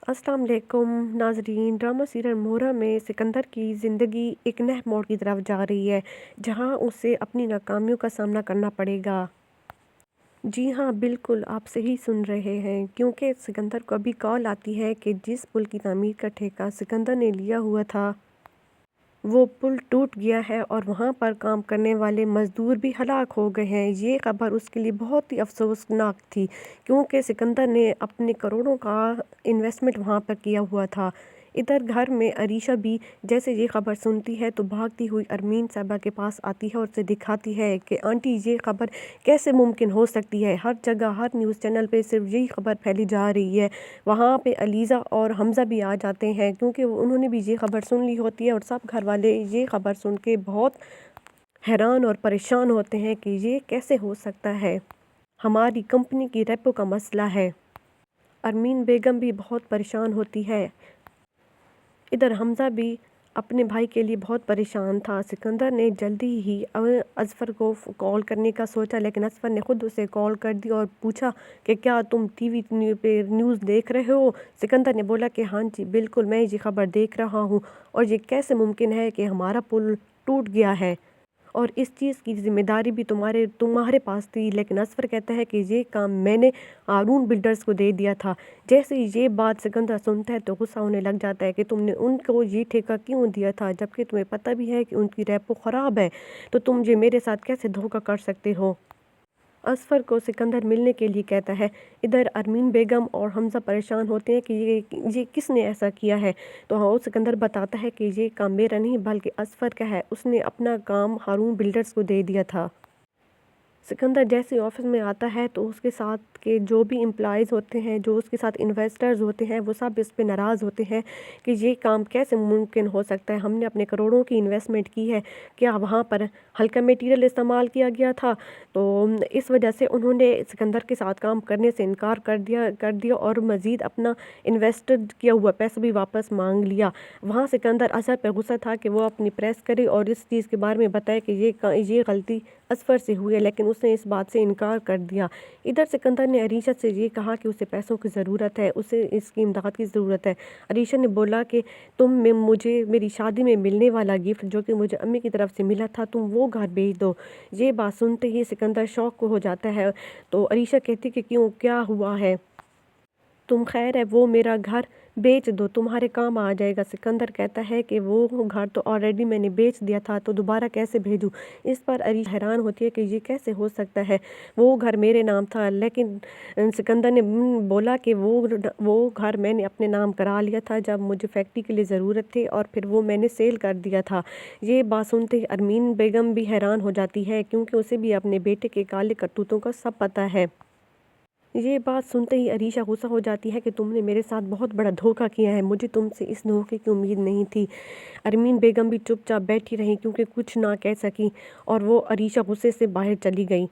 अस्सलाम वालेकुम नाजरीन। ड्रामा सीरियल मोहरा में सिकंदर की ज़िंदगी एक नए मोड़ की तरफ जा रही है, जहां उसे अपनी नाकामियों का सामना करना पड़ेगा। जी हाँ, बिल्कुल आप सही सुन रहे हैं, क्योंकि सिकंदर को अभी कॉल आती है कि जिस पुल की तामीर का ठेका सिकंदर ने लिया हुआ था, वो पुल टूट गया है और वहाँ पर काम करने वाले मज़दूर भी हलाक हो गए हैं। ये ख़बर उसके लिए बहुत ही अफ़सोसनाक थी, क्योंकि सिकंदर ने अपने करोड़ों का इन्वेस्टमेंट वहाँ पर किया हुआ था। इधर घर में अरीशा भी जैसे ये ख़बर सुनती है तो भागती हुई अरमीन साहबा के पास आती है और उसे दिखाती है कि आंटी ये ख़बर कैसे मुमकिन हो सकती है। हर जगह हर न्यूज़ चैनल पे सिर्फ यही ख़बर फैली जा रही है। वहाँ पे अलीज़ा और हमज़ा भी आ जाते हैं, क्योंकि उन्होंने भी ये ख़बर सुन ली होती है और सब घर वाले ये ख़बर सुन के बहुत हैरान और परेशान होते हैं कि ये कैसे हो सकता है। हमारी कंपनी की रेपो का मसला है। अरमीन बेगम भी बहुत परेशान होती है। इधर हमज़ा भी अपने भाई के लिए बहुत परेशान था। सिकंदर ने जल्दी ही अज़फ़र को कॉल करने का सोचा, लेकिन अज़फ़र ने ख़ुद उसे कॉल कर दी और पूछा कि क्या तुम टीवी पे न्यूज़ देख रहे हो। सिकंदर ने बोला कि हाँ जी बिल्कुल, मैं ये ख़बर देख रहा हूँ और ये कैसे मुमकिन है कि हमारा पुल टूट गया है और इस चीज़ की ज़िम्मेदारी भी तुम्हारे पास थी। लेकिन असफ़र कहता है कि ये काम मैंने हारून बिल्डर्स को दे दिया था। जैसे ही ये बात सिकंदर सुनता है तो गुस्सा होने लग जाता है कि तुमने उनको ये ठेका क्यों दिया था, जबकि तुम्हें पता भी है कि उनकी रेपो ख़राब है, तो तुम ये मेरे साथ कैसे धोखा कर सकते हो। असफ़र को सिकंदर मिलने के लिए कहता है। इधर अरमीन बेगम और हमज़ा परेशान होते हैं कि ये किसने ऐसा किया है। तो हाँ, सिकंदर बताता है कि ये काम मेरा नहीं बल्कि असफ़र का है, उसने अपना काम हारून बिल्डर्स को दे दिया था। सिकंदर जैसे ही ऑफिस में आता है तो उसके साथ के जो भी एम्प्लॉयज़ होते हैं, जो उसके साथ इन्वेस्टर्स होते हैं, वो सब इस पे नाराज़ होते हैं कि ये काम कैसे मुमकिन हो सकता है। हमने अपने करोड़ों की इन्वेस्टमेंट की है, क्या वहाँ पर हल्का मटेरियल इस्तेमाल किया गया था। तो इस वजह से उन्होंने सिकंदर के साथ काम करने से इनकार कर दिया और मज़ीद अपना इन्वेस्टेड किया हुआ पैसा भी वापस मांग लिया। वहाँ सिकंदर असर पर गुस्सा था कि वो अपनी प्रेस करे और इस चीज़ के बारे में बताए कि ये गलती असफ़र से हुई है, लेकिन उसने इस बात से इनकार कर दिया। इधर सिकंदर ने अरीशा से ये कहा कि उसे पैसों की ज़रूरत है, उसे इसकी इमदाद की ज़रूरत है। अरीशा ने बोला कि मुझे मेरी शादी में मिलने वाला गिफ्ट जो कि मुझे अम्मी की तरफ से मिला था, तुम वो घर भेज दो। ये बात सुनते ही सिकंदर शौक हो जाता है। तो अरीशा कहती कि क्यों, क्या हुआ है, तुम खैर है, वो मेरा घर बेच दो, तुम्हारे काम आ जाएगा। सिकंदर कहता है कि वो घर तो ऑलरेडी मैंने बेच दिया था, तो दोबारा कैसे भेजूं। इस पर अरीशा हैरान होती है कि ये कैसे हो सकता है, वो घर मेरे नाम था। लेकिन सिकंदर ने बोला कि वो घर मैंने अपने नाम करा लिया था जब मुझे फैक्ट्री के लिए ज़रूरत थी, और फिर वो मैंने सेल कर दिया था। ये बात सुनते ही अरमीन बेगम भी हैरान हो जाती है, क्योंकि उसे भी अपने बेटे के काले करतूतों का सब पता है। ये बात सुनते ही अरीशा गुस्सा हो जाती है कि तुमने मेरे साथ बहुत बड़ा धोखा किया है, मुझे तुमसे इस धोखे की उम्मीद नहीं थी। अरमीन बेगम भी चुपचाप बैठी रही, क्योंकि कुछ ना कह सकी, और वो अरीशा गुस्से से बाहर चली गई।